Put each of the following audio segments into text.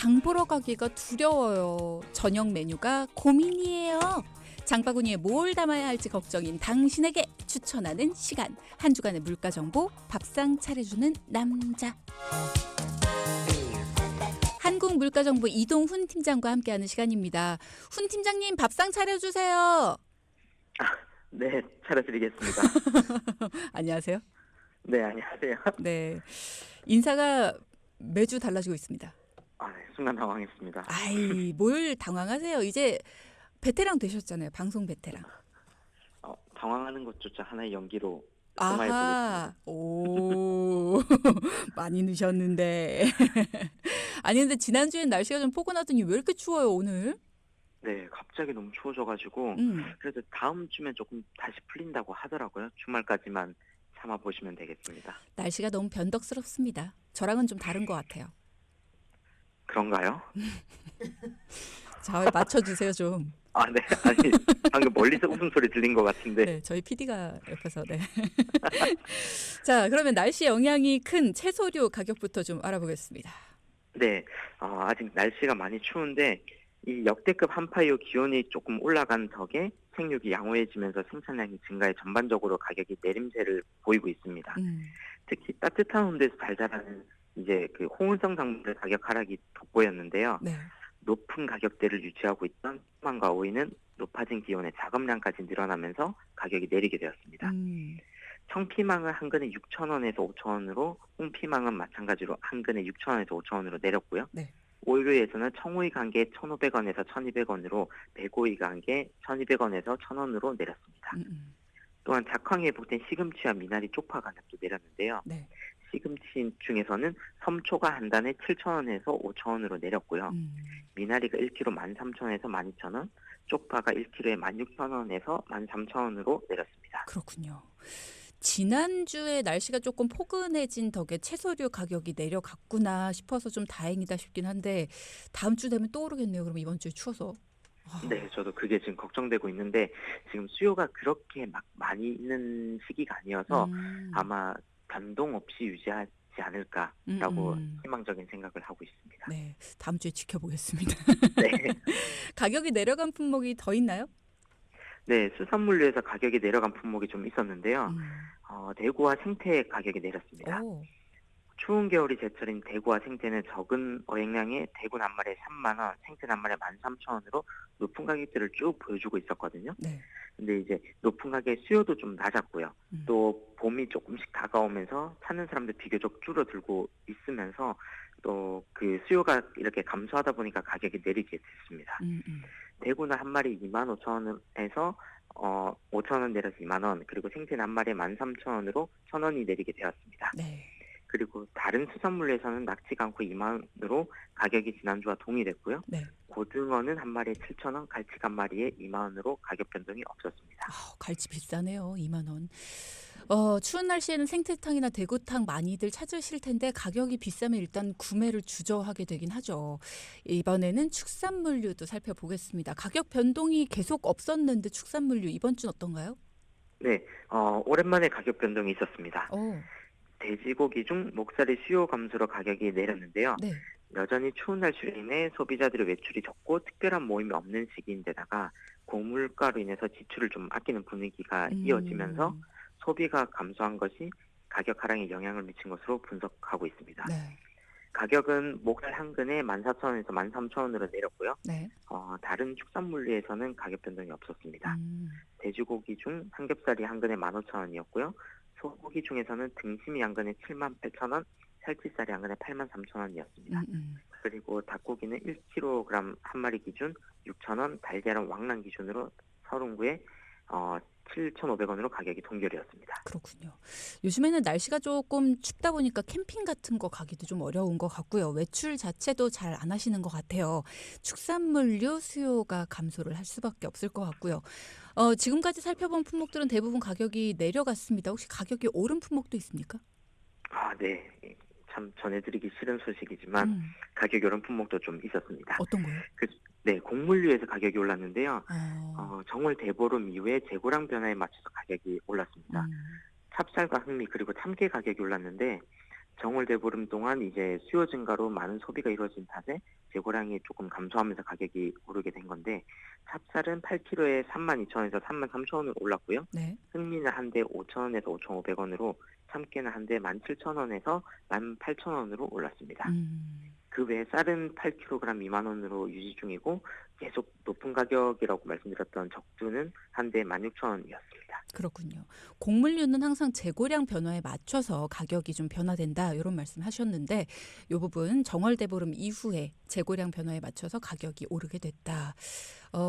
장 보러 가기가 두려워요. 저녁 메뉴가 고민이에요. 장바구니에 뭘 담아야 할지 걱정인 당신에게 추천하는 시간. 한 주간의 물가 정보 밥상 차려주는 남자. 한국 물가정보 이동훈 팀장과 함께하는 시간입니다. 훈 팀장님 밥상 차려주세요. 네, 차려드리겠습니다. 안녕하세요. 네, 안녕하세요. 네, 인사가 매주 달라지고 있습니다. 네, 순간 당황했습니다. 아이, 뭘 당황하세요. 이제 베테랑 되셨잖아요. 방송 베테랑. 당황하는 것조차 하나의 연기로 아하, 승화해보겠습니다. 오, 많이 늦었는데. 아니, 근데 지난주엔 날씨가 좀 포근하더니 왜 이렇게 추워요, 오늘? 네, 갑자기 너무 추워져가지고 그래도 다음 주면 조금 다시 풀린다고 하더라고요. 주말까지만 참아보시면 되겠습니다. 날씨가 너무 변덕스럽습니다. 저랑은 좀 다른 것 같아요. 그런가요? 잘 맞춰주세요, 좀. 네, 아니 방금 멀리서 웃음소리 들린 것 같은데. 네, 저희 PD가 옆에서, 네. 자, 그러면 날씨 영향이 큰 채소류 가격부터 좀 알아보겠습니다. 네, 아직 날씨가 많이 추운데 이 역대급 한파이후 기온이 조금 올라간 덕에 생육이 양호해지면서 생산량이 증가해 전반적으로 가격이 내림세를 보이고 있습니다. 특히 따뜻한 온도에서 잘 자라는 이제 그 호응성 작물의 가격 하락이 돋보였는데요. 네. 높은 가격대를 유지하고 있던 피망과 오이는 높아진 기온에 작업량까지 늘어나면서 가격이 내리게 되었습니다. 청피망은 한 근에 6,000원에서 5,000원으로, 홍피망은 마찬가지로 한 근에 6,000원에서 5,000원으로 내렸고요. 네. 오이류에서는 청오이가 한 개에 1,500원에서 1,200원으로, 백오이가 한 개에 1,200원에서 1,000원으로 내렸습니다. 또한 작황이 회복된 시금치와 미나리 쪽파 가격도 내렸는데요. 네. 시금치 중에서는 섬초가 한 단에 7,000원에서 5,000원으로 내렸고요. 미나리가 1kg 13,000원에서 12,000원, 쪽파가 1kg에 16,000원에서 13,000원으로 내렸습니다. 그렇군요. 지난주에 날씨가 조금 포근해진 덕에 채소류 가격이 내려갔구나 싶어서 좀 다행이다 싶긴 한데 다음 주 되면 또 오르겠네요. 그럼 이번 주에 추워서. 네, 저도 그게 지금 걱정되고 있는데 지금 수요가 그렇게 막 많이 있는 시기가 아니어서 아마 변동 없이 유지하지 않을까라고 희망적인 생각을 하고 있습니다. 네, 다음 주에 지켜보겠습니다. 네. 가격이 내려간 품목이 더 있나요? 네, 수산물류에서 가격이 내려간 품목이 좀 있었는데요. 대구와 생태 가격이 내렸습니다. 추운 겨울이 제철인 대구와 생태는 적은 어획량에 대구 낱말에 3만 원, 생태 낱말에 13,000원으로 높은 가격들을 쭉 보여주고 있었거든요. 네. 근데 이제 높은 가격의 수요도 좀 낮았고요. 또 봄이 조금씩 다가오면서 찾는 사람들 비교적 줄어들고 있으면서 또 그 수요가 이렇게 감소하다 보니까 가격이 내리게 됐습니다. 대구는 한 마리 25,000원에서 5,000원 내려서 2만 원, 그리고 생태 한 마리에 13,000원으로 1,000원이 내리게 되었습니다. 네. 그리고 다른 수산물에서는 낙지가 않고 2만 원으로 가격이 지난주와 동일했고요. 네. 고등어는 한 마리에 7,000원, 갈치 한 마리에 2만 원으로 가격 변동이 없었습니다. 갈치 비싸네요. 2만 원. 추운 날씨에는 생태탕이나 대구탕 많이들 찾으실 텐데 가격이 비싸면 일단 구매를 주저하게 되긴 하죠. 이번에는 축산물류도 살펴보겠습니다. 가격 변동이 계속 없었는데 축산물류 이번 주는 어떤가요? 네, 오랜만에 가격 변동이 있었습니다. 돼지고기 중 목살의 수요 감소로 가격이 내렸는데요. 네. 여전히 추운 날씨로 인해 소비자들의 외출이 적고 특별한 모임이 없는 시기인데다가 고물가로 인해서 지출을 좀 아끼는 분위기가 이어지면서 소비가 감소한 것이 가격 하락에 영향을 미친 것으로 분석하고 있습니다. 네. 가격은 목살 한 근에 14,000원에서 13,000원으로 내렸고요. 네. 다른 축산물류에서는 가격 변동이 없었습니다. 돼지고기 중 삼겹살이 한 근에 15,000원이었고요. 소고기 중에서는 등심이 한 근에 78,000원, 살치살이 한 근에 83,000원이었습니다. 그리고 닭고기는 1kg 한 마리 기준 6,000원, 달걀은 왕랑 기준으로 39에 7,500원으로 가격이 동결이었습니다. 그렇군요. 요즘에는 날씨가 조금 춥다 보니까 캠핑 같은 거 가기도 좀 어려운 것 같고요. 외출 자체도 잘 안 하시는 것 같아요. 축산물류 수요가 감소를 할 수밖에 없을 것 같고요. 지금까지 살펴본 품목들은 대부분 가격이 내려갔습니다. 혹시 가격이 오른 품목도 있습니까? 네. 참 전해드리기 싫은 소식이지만 가격이 오른 품목도 좀 있었습니다. 어떤 거요? 네, 곡물류에서 가격이 올랐는데요. 정월 대보름 이후에 재고량 변화에 맞춰서 가격이 올랐습니다. 찹쌀과 흑미 그리고 참깨 가격이 올랐는데 정월대보름 동안 이제 수요 증가로 많은 소비가 이루어진 탓에 재고량이 조금 감소하면서 가격이 오르게 된 건데, 찹쌀은 8kg에 32,000원에서 33,000원으로 올랐고요. 네. 흑미는 한 대 5,000원에서 5,500원으로, 참깨는 한 대 17,000원에서 18,000원으로 올랐습니다. 그 외에 쌀은 8kg 2만 원으로 유지 중이고, 계속 높은 가격이라고 말씀드렸던 적두는 한 대 16,000원이었습니다. 그렇군요. 곡물류는 항상 재고량 변화에 맞춰서 가격이 좀 변화된다 이런 말씀하셨는데 이 부분 정월대보름 이후에 재고량 변화에 맞춰서 가격이 오르게 됐다.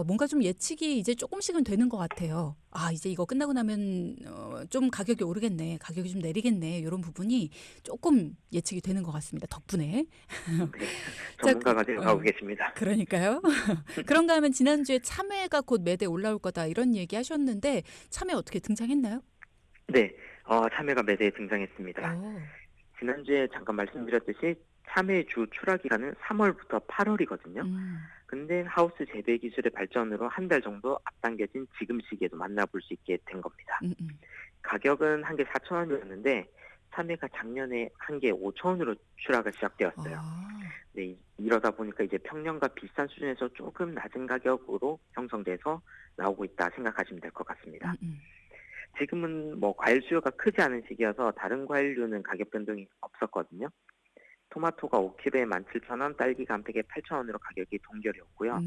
뭔가 좀 예측이 이제 조금씩은 되는 것 같아요. 아 이제 이거 끝나고 나면 좀 가격이 오르겠네, 가격이 좀 내리겠네 이런 부분이 조금 예측이 되는 것 같습니다. 덕분에. 네, 자, 전문가가 되어가고 계십니다. 그러니까요. 그런가 하면 지난주에 참외가 곧 매대에 올라올 거다 이런 얘기 하셨는데 참외 어떻게 등장했나요? 네, 참외가 매대에 등장했습니다. 오. 지난주에 잠깐 말씀드렸듯이 참외 주 출하 기간은 3월부터 8월이거든요. 음. 근데 하우스 재배 기술의 발전으로 한 달 정도 앞당겨진 지금 시기에도 만나볼 수 있게 된 겁니다. 가격은 한 개 4,000원이었는데 참외가 작년에 한 개 5,000원으로 출하가 시작되었어요. 아. 네, 이러다 보니까 이제 평년과 비슷한 수준에서 조금 낮은 가격으로 형성돼서 나오고 있다 생각하시면 될 것 같습니다. 지금은 뭐 과일 수요가 크지 않은 시기여서 다른 과일류는 가격 변동이 없었거든요. 토마토가 5kg에 17,000원, 딸기가 한 팩에 8,000원으로 가격이 동결이었고요.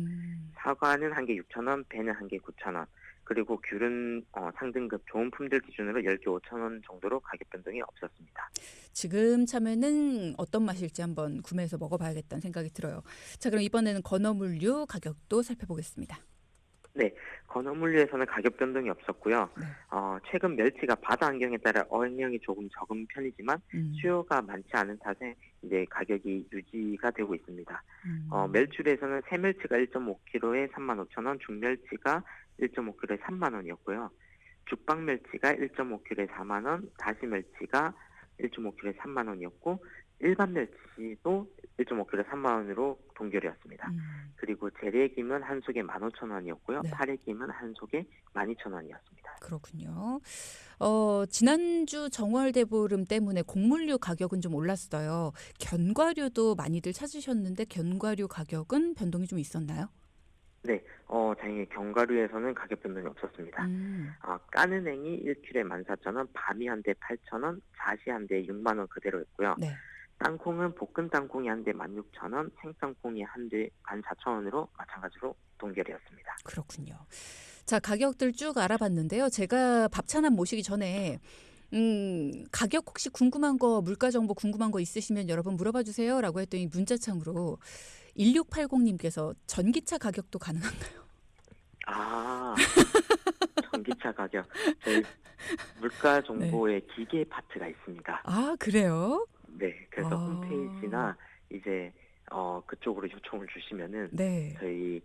사과는 한 개 6,000원, 배는 한 개 9,000원, 그리고 귤은 상등급 좋은 품질 기준으로 10개 5,000원 정도로 가격 변동이 없었습니다. 지금 참외는 어떤 맛일지 한번 구매해서 먹어봐야겠다는 생각이 들어요. 자, 그럼 이번에는 건어물류 가격도 살펴보겠습니다. 네, 건어물류에서는 가격 변동이 없었고요. 네. 최근 멸치가 바다 환경에 따라 어획량이 조금 적은 편이지만 수요가 많지 않은 탓에 이제 가격이 유지가 되고 있습니다. 멸치류에서는 새멸치가 1.5kg에 35,000원, 중멸치가 1.5kg에 3만 원이었고요. 죽방멸치가 1.5kg에 4만 원, 다시멸치가 1.5kg에 3만 원이었고, 일반 멸치도 1.5kg에 3만 원으로 동결이었습니다. 그리고 재래김은 한 속에 15,000원이었고요. 네. 파래김은 한 속에 12,000원이었습니다. 그렇군요. 지난주 정월대보름 때문에 곡물류 가격은 좀 올랐어요. 견과류도 많이들 찾으셨는데 견과류 가격은 변동이 좀 있었나요? 네, 다행히 견과류에서는 가격 변동이 없었습니다. 까는 행이 1kg에 14,000원, 밤이 한 대 8,000원, 자시 한 대 6만 원 그대로였고요. 네. 땅콩은 볶은 땅콩이 한 대 16,000원, 생땅콩이 한 대 14,000원으로 마찬가지로 동결이었습니다. 그렇군요. 자, 가격들 쭉 알아봤는데요. 제가 밥차남 모시기 전에 가격 혹시 궁금한 거, 물가 정보 궁금한 거 있으시면 여러분 물어봐 주세요라고 했더니 문자창으로 1680님께서 전기차 가격도 가능한가요? 아, 전기차 가격. 저희 물가 정보에 기계 파트가 있습니다. 아, 그래요? 네, 그래서 홈페이지나 이제 그쪽으로 요청을 주시면은 네. 저희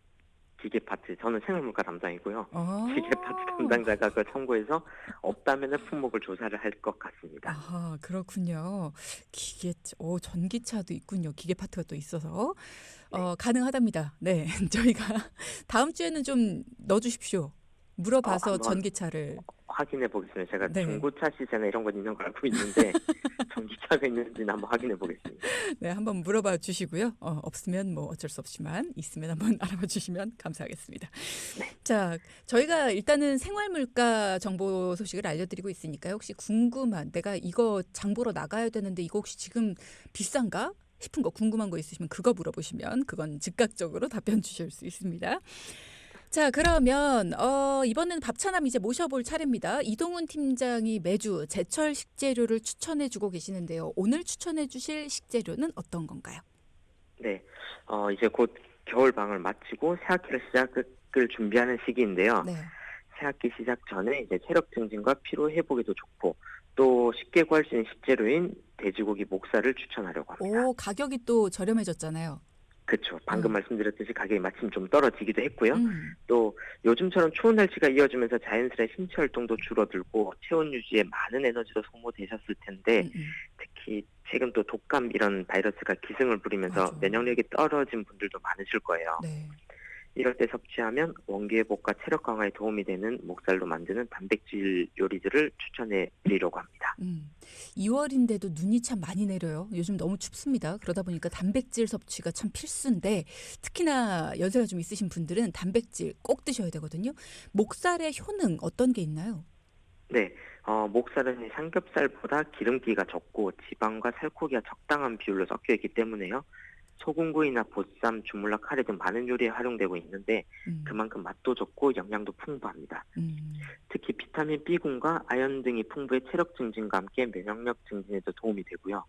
기계 파트, 저는 생활물가 담당이고요. 아. 기계 파트 담당자가 그걸 참고해서 없다면은 품목을 조사를 할 것 같습니다. 아, 그렇군요. 전기차도 있군요. 기계 파트가 또 있어서. 가능하답니다. 네. 저희가 다음 주에는 좀 넣어주십시오. 물어봐서 한번 전기차를. 확인해 보겠습니다. 제가 네. 중고차 시세나 이런 건 있는 걸 알고 있는데 전기차가 있는지는 한번 확인해 보겠습니다. 네, 한번 물어봐 주시고요. 없으면 뭐 어쩔 수 없지만 있으면 한번 알아봐 주시면 감사하겠습니다. 네. 자, 저희가 일단은 생활물가 정보 소식을 알려드리고 있으니까요. 혹시 궁금한, 내가 이거 장 보러 나가야 되는데 이거 혹시 지금 비싼가 싶은 거, 궁금한 거 있으시면 그거 물어보시면 그건 즉각적으로 답변 주실 수 있습니다. 자, 그러면 이번에는 밥차남 이제 모셔볼 차례입니다. 이동훈 팀장이 매주 제철 식재료를 추천해주고 계시는데요. 오늘 추천해주실 식재료는 어떤 건가요? 네, 이제 곧 겨울방을 마치고 새학기를 시작을 준비하는 시기인데요. 네. 새학기 시작 전에 이제 체력 증진과 피로 회복에도 좋고 또 쉽게 구할 수 있는 식재료인 돼지고기 목살을 추천하려고 합니다. 오, 가격이 또 저렴해졌잖아요. 그렇죠. 방금 말씀드렸듯이 가격이 마침 좀 떨어지기도 했고요. 음. 또 요즘처럼 추운 날씨가 이어지면서 자연스레 신체 활동도 줄어들고 체온 유지에 많은 에너지도 소모되셨을 텐데 특히 최근 또 독감 이런 바이러스가 기승을 부리면서 맞아. 면역력이 떨어진 분들도 많으실 거예요. 네. 이럴 때 섭취하면 원기 회복과 체력 강화에 도움이 되는 목살로 만드는 단백질 요리들을 추천해 드리려고 합니다. 2월인데도 눈이 참 많이 내려요. 요즘 너무 춥습니다. 그러다 보니까 단백질 섭취가 참 필수인데 특히나 연세가 좀 있으신 분들은 단백질 꼭 드셔야 되거든요. 목살의 효능 어떤 게 있나요? 네, 목살은 삼겹살보다 기름기가 적고 지방과 살코기가 적당한 비율로 섞여 있기 때문에요. 소금구이나 보쌈, 주물럭, 카레 등 많은 요리에 활용되고 있는데 음, 그만큼 맛도 좋고 영양도 풍부합니다. 음. 특히 비타민 B군과 아연 등이 풍부해 체력 증진과 함께 면역력 증진에도 도움이 되고요.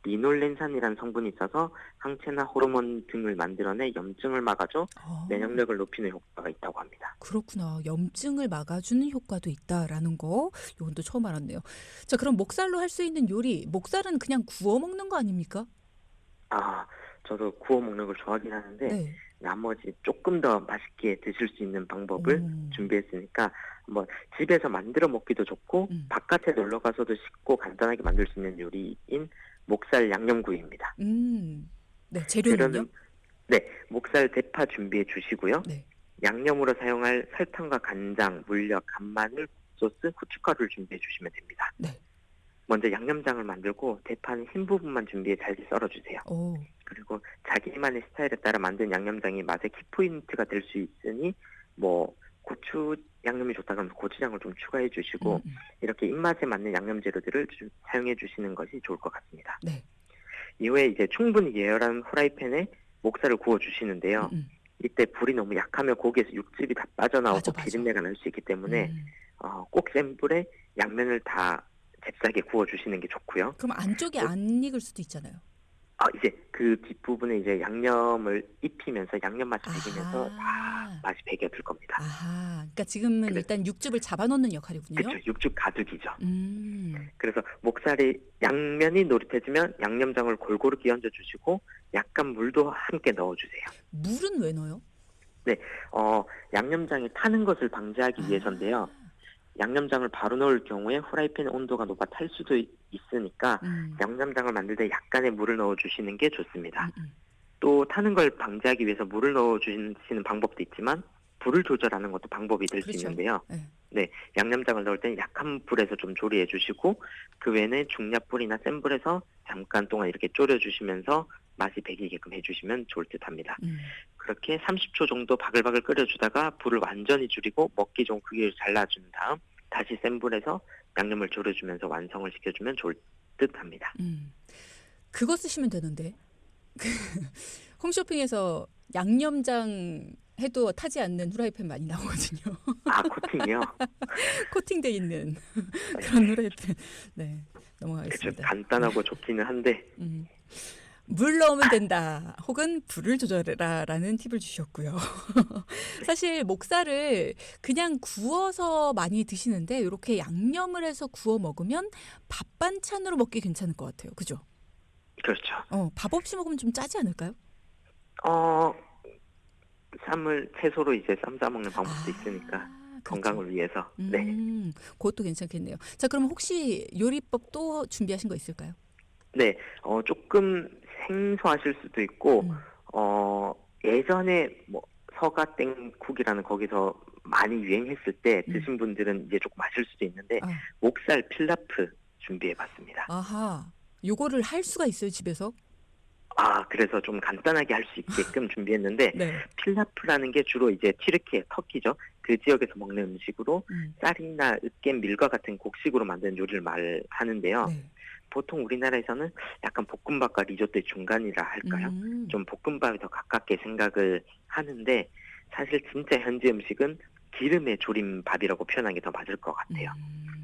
리놀렌산이라는 성분이 있어서 항체나 호르몬 등을 만들어내 염증을 막아줘 아, 면역력을 높이는 효과가 있다고 합니다. 그렇구나. 염증을 막아주는 효과도 있다라는 거. 이건 또 처음 알았네요. 자, 그럼 목살로 할 수 있는 요리. 목살은 그냥 구워 먹는 거 아닙니까? 아, 저도 구워 먹는 걸 좋아하긴 하는데 네. 나머지 조금 더 맛있게 드실 수 있는 방법을 오, 준비했으니까 뭐 집에서 만들어 먹기도 좋고 음, 바깥에 놀러 가서도 쉽고 간단하게 만들 수 있는 요리인 목살 양념구이입니다. 네. 재료는요? 재료는 네, 목살 대파 준비해 주시고요. 네. 양념으로 사용할 설탕과 간장, 물엿, 간마늘, 소스, 후춧가루를 준비해 주시면 됩니다. 네. 먼저 양념장을 만들고 대파는 흰 부분만 준비해 잘게 썰어주세요. 오, 그리고 자기만의 스타일에 따라 만든 양념장이 맛의 키포인트가 될 수 있으니 뭐 고추 양념이 좋다 그러면 고추장을 좀 추가해 주시고 음. 이렇게 입맛에 맞는 양념 재료들을 사용해 주시는 것이 좋을 것 같습니다. 네. 이후에 이제 충분히 예열한 후라이팬에 목살을 구워 주시는데요. 음. 이때 불이 너무 약하면 고기에서 육즙이 다 빠져나오고 맞아. 비린내가 날 수 있기 때문에 음. 꼭 센 불에 양면을 다 잽싸게 구워 주시는 게 좋고요. 그럼 안쪽이 또 안 익을 수도 있잖아요. 이제 그 뒷부분에 이제 양념을 입히면서 양념 맛이 배기면서 다 아하. 맛이 배겨들 겁니다. 아하. 그러니까 지금은 그래서 일단 육즙을 잡아놓는 역할이군요. 그렇죠. 육즙 가득이죠. 음. 그래서 목살이 양면이 노릇해지면 양념장을 골고루 끼얹어 주시고 약간 물도 함께 넣어 주세요. 물은 왜 넣어요? 네, 양념장이 타는 것을 방지하기 위해서인데요. 아. 양념장을 바로 넣을 경우에 후라이팬의 온도가 높아 탈 수도 있으니까 음. 양념장을 만들 때 약간의 물을 넣어 주시는 게 좋습니다. 음. 또 타는 걸 방지하기 위해서 물을 넣어 주시는 방법도 있지만 불을 조절하는 것도 방법이 될 수 그렇죠. 있는데요. 네. 네, 양념장을 넣을 때는 약한 불에서 좀 조리해 주시고 그 외에는 중약불이나 센 불에서 잠깐 동안 이렇게 졸여 주시면서 맛이 배기게끔 해주시면 좋을 듯합니다. 음. 그렇게 30초 정도 바글바글 끓여주다가 불을 완전히 줄이고 먹기 좋은 크기로 잘라준 다음 다시 센 불에서 양념을 졸여주면서 완성을 시켜주면 좋을 듯합니다. 그거 쓰시면 되는데. 홈쇼핑에서 양념장 해도 타지 않는 후라이팬 많이 나오거든요. 코팅이요? 코팅돼 있는 그런 후라이팬. 네. 그렇죠. 넘어가겠습니다. 간단하고 좋기는 한데 음. 물 넣으면 된다. 혹은 불을 조절해라라는 팁을 주셨고요. 사실 목살을 그냥 구워서 많이 드시는데 이렇게 양념을 해서 구워 먹으면 밥 반찬으로 먹기 괜찮을 것 같아요. 그죠? 그렇죠. 밥 없이 먹으면 좀 짜지 않을까요? 쌈을 채소로 이제 쌈 싸먹는 방법도 있으니까 그렇죠. 건강을 위해서. 네. 그것도 괜찮겠네요. 자, 그럼 혹시 요리법 또 준비하신 거 있을까요? 네, 조금 생소하실 수도 있고, 음. 예전에 뭐 서가땡국이라는 거기서 많이 유행했을 때 음. 드신 분들은 이제 조금 아실 수도 있는데, 아, 목살 필라프 준비해봤습니다. 아하. 요거를 할 수가 있어요, 집에서? 그래서 좀 간단하게 할 수 있게끔 준비했는데, 네. 필라프라는 게 주로 이제 튀르키예, 터키죠. 그 지역에서 먹는 음식으로 음. 쌀이나 으깬 밀과 같은 곡식으로 만든 요리를 말하는데요. 네. 보통 우리나라에서는 약간 볶음밥과 리조또의 중간이라 할까요? 음. 좀 볶음밥이 더 가깝게 생각을 하는데 사실 진짜 현지 음식은 기름에 졸인 밥이라고 표현하는 게 더 맞을 것 같아요.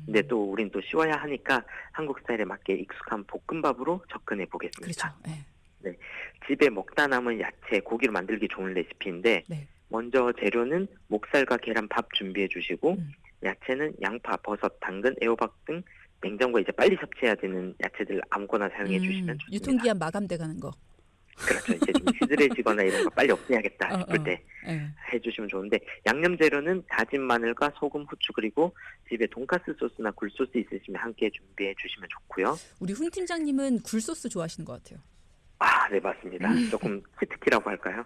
근데 또 우린 또 쉬워야 하니까 한국 스타일에 맞게 익숙한 볶음밥으로 접근해 보겠습니다. 그렇죠. 네. 집에 먹다 남은 야채, 고기를 만들기 좋은 레시피인데 네. 먼저 재료는 목살과 계란 밥 준비해 주시고 음. 야채는 양파, 버섯, 당근, 애호박 등 냉장고에 이제 빨리 섭취해야 되는 야채들 아무거나 사용해 주시면 좋습니다. 유통기한 마감돼 가는 거. 그렇죠. 이제 좀 시들해지거나 이런 거 빨리 없애야겠다 싶을 때 네. 해주시면 좋은데 양념 재료는 다진 마늘과 소금, 후추 그리고 집에 돈가스 소스나 굴소스 있으시면 함께 준비해 주시면 좋고요. 우리 훈 팀장님은 굴소스 좋아하시는 것 같아요. 네, 맞습니다. 조금 치트키라고 할까요?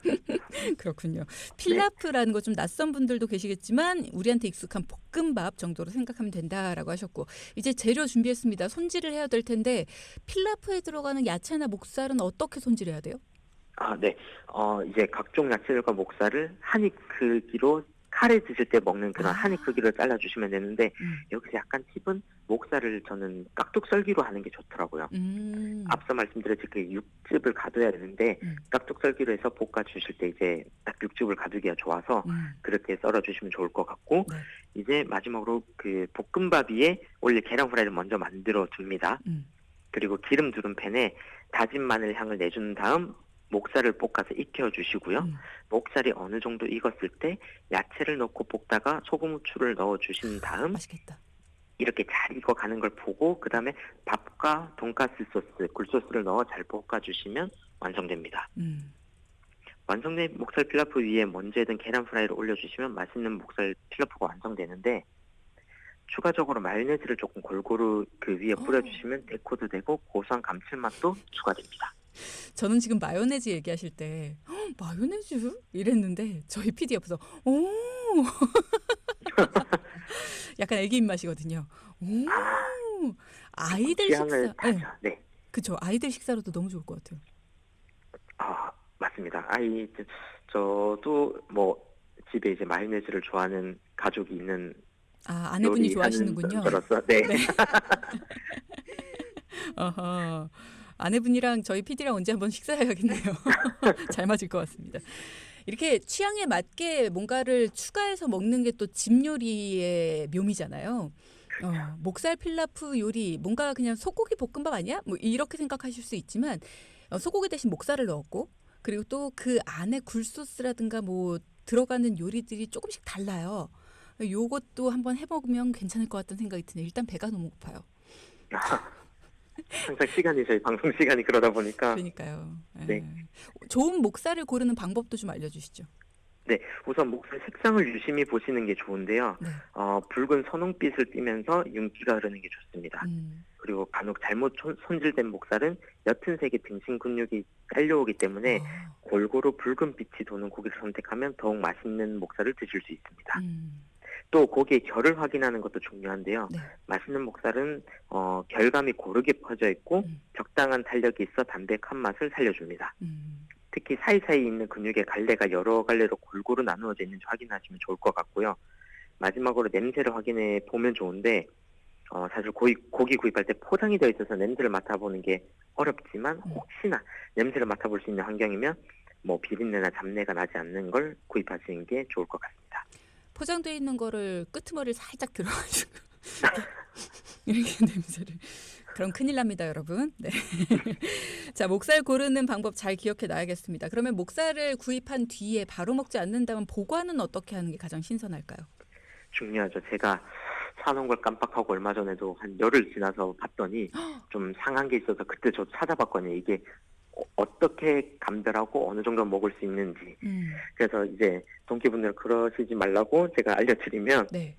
그렇군요. 네. 필라프라는 거 좀 낯선 분들도 계시겠지만 우리한테 익숙한 볶음밥 정도로 생각하면 된다라고 하셨고 이제 재료 준비했습니다. 손질을 해야 될 텐데 필라프에 들어가는 야채나 목살은 어떻게 손질해야 돼요? 네. 이제 각종 야채들과 목살을 한 입 크기로 카레 드실 때 먹는 그런 한 입 아, 크기로 잘라주시면 되는데, 음, 여기서 약간 팁은 목살을 저는 깍둑썰기로 하는 게 좋더라고요. 음, 앞서 말씀드렸듯이 그 육즙을 가둬야 되는데, 음, 깍둑썰기로 해서 볶아주실 때 이제 딱 육즙을 가두기가 좋아서 음. 그렇게 썰어주시면 좋을 것 같고, 네, 이제 마지막으로 그 볶음밥 위에 원래 계란 후라이를 먼저 만들어 둡니다. 음, 그리고 기름 두른 팬에 다진 마늘 향을 내준 다음 목살을 볶아서 익혀 주시고요. 음. 목살이 어느 정도 익었을 때 야채를 넣고 볶다가 소금, 후추를 넣어 주신 다음 맛있겠다. 이렇게 잘 익어가는 걸 보고 그 다음에 밥과 돈가스 소스, 굴소스를 넣어 잘 볶아 주시면 완성됩니다. 음. 완성된 목살 필라프 위에 먼저 해둔 계란 프라이를 올려주시면 맛있는 목살 필라프가 완성되는데, 추가적으로 마요네즈를 조금 골고루 그 위에 뿌려주시면 데코도 되고 고소한 감칠맛도 추가됩니다. 저는 지금 마요네즈 얘기하실 때 "헉, 마요네즈? 이랬는데 저희 PD 옆에서 오 약간 애기 입맛이거든요. 아, 오 아이들 취향을 식사 예. 타죠. 네. 그쵸. 아이들 식사로도 너무 좋을 것 같아요. 맞습니다. 저도 뭐 집에 이제 마요네즈를 좋아하는 가족이 있는 아 아내분이 요리하는 좋아하시는군요. 저로서, 네. 네. 어허. 아내분이랑 저희 PD랑 언제 한번 식사해야겠네요. 잘 맞을 것 같습니다. 이렇게 취향에 맞게 뭔가를 추가해서 먹는 게 또 집 요리의 묘미잖아요. 목살 필라프 요리 뭔가 그냥 소고기 볶음밥 아니야? 뭐 이렇게 생각하실 수 있지만 소고기 대신 목살을 넣었고 그리고 또 그 안에 굴소스라든가 뭐 들어가는 요리들이 조금씩 달라요. 요것도 한번 해먹으면 괜찮을 것 같다는 생각이 드네요. 일단 배가 너무 고파요. 항상 시간이 저희 방송 시간이 그러다 보니까. 그러니까요. 예. 네. 좋은 목살을 고르는 방법도 좀 알려주시죠. 네, 우선 목살 색상을 유심히 보시는 게 좋은데요. 네. 붉은 선홍빛을 띠면서 윤기가 흐르는 게 좋습니다. 음. 그리고 간혹 잘못 손질된 목살은 옅은 색의 등심 근육이 딸려오기 때문에 아, 골고루 붉은 빛이 도는 고기를 선택하면 더욱 맛있는 목살을 드실 수 있습니다. 음. 또 고기의 결을 확인하는 것도 중요한데요. 네. 맛있는 목살은 결감이 고르게 퍼져 있고 음. 적당한 탄력이 있어 담백한 맛을 살려줍니다. 음. 특히 사이사이 있는 근육의 갈래가 여러 갈래로 골고루 나누어져 있는지 확인하시면 좋을 것 같고요. 마지막으로 냄새를 확인해 보면 좋은데, 사실 고기 구입할 때 포장이 되어 있어서 냄새를 맡아보는 게 어렵지만 혹시나 냄새를 맡아볼 수 있는 환경이면 뭐 비린내나 잡내가 나지 않는 걸 구입하시는 게 좋을 것 같습니다. 포장되어 있는 거를 끄트머리를 살짝 들어가지고 이렇게 냄새를. 그럼 큰일 납니다, 여러분. 네. 자, 목살 고르는 방법 잘 기억해 놔야겠습니다. 그러면 목살을 구입한 뒤에 바로 먹지 않는다면 보관은 어떻게 하는 게 가장 신선할까요? 중요하죠. 제가 사놓은 걸 깜빡하고 얼마 전에도 한 열흘 지나서 봤더니 좀 상한 게 있어서 그때 저 찾아봤거든요. 이게 어떻게 감별하고 어느 정도 먹을 수 있는지. 그래서 이제 동기분들 그러시지 말라고 제가 알려드리면, 네.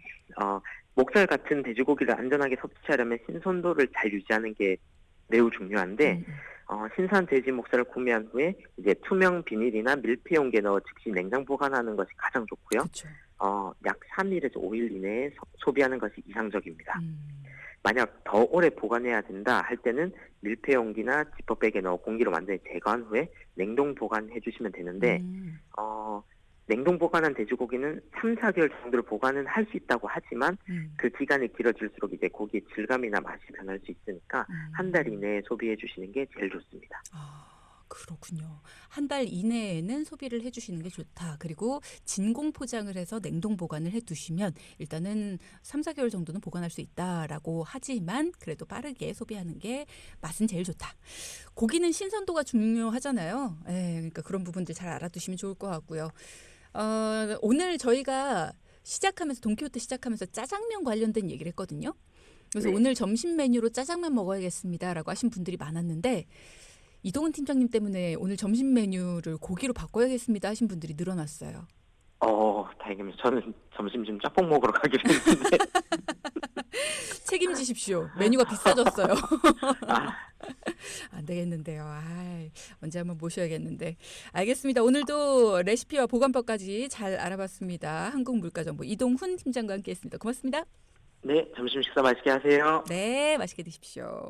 목살 같은 돼지고기를 안전하게 섭취하려면 신선도를 잘 유지하는 게 매우 중요한데, 신선 돼지 목살을 구매한 후에 이제 투명 비닐이나 밀폐 용기에 넣어 즉시 냉장 보관하는 것이 가장 좋고요. 그렇죠. 약 3일에서 5일 이내에 소비하는 것이 이상적입니다. 음. 만약 더 오래 보관해야 된다 할 때는 밀폐 용기나 지퍼백에 넣어 공기를 완전히 제거한 후에 냉동 보관해 주시면 되는데, 냉동 보관한 돼지고기는 3, 4개월 정도를 보관은 할 수 있다고 하지만 그 기간이 길어질수록 이제 고기의 질감이나 맛이 변할 수 있으니까 한 달 이내에 소비해 주시는 게 제일 좋습니다. 그렇군요. 한 달 이내에는 소비를 해주시는 게 좋다. 그리고 진공 포장을 해서 냉동 보관을 해두시면 일단은 3, 4개월 정도는 보관할 수 있다라고 하지만 그래도 빠르게 소비하는 게 맛은 제일 좋다. 고기는 신선도가 중요하잖아요. 그러니까 그런 부분들 잘 알아두시면 좋을 것 같고요. 오늘 저희가 시작하면서 돈키호테 시작하면서 짜장면 관련된 얘기를 했거든요. 그래서 네. 오늘 점심 메뉴로 짜장면 먹어야겠습니다라고 하신 분들이 많았는데 이동훈 팀장님 때문에 오늘 점심 메뉴를 고기로 바꿔야겠습니다 하신 분들이 늘어났어요. 다행입니다. 저는 점심 지금 짬뽕 먹으러 가기로 했는데. 책임지십시오. 메뉴가 비싸졌어요. 안 되겠는데요. 언제 한번 모셔야겠는데. 알겠습니다. 오늘도 레시피와 보관법까지 잘 알아봤습니다. 한국물가정보 이동훈 팀장과 함께했습니다. 고맙습니다. 네, 점심 식사 맛있게 하세요. 네, 맛있게 드십시오.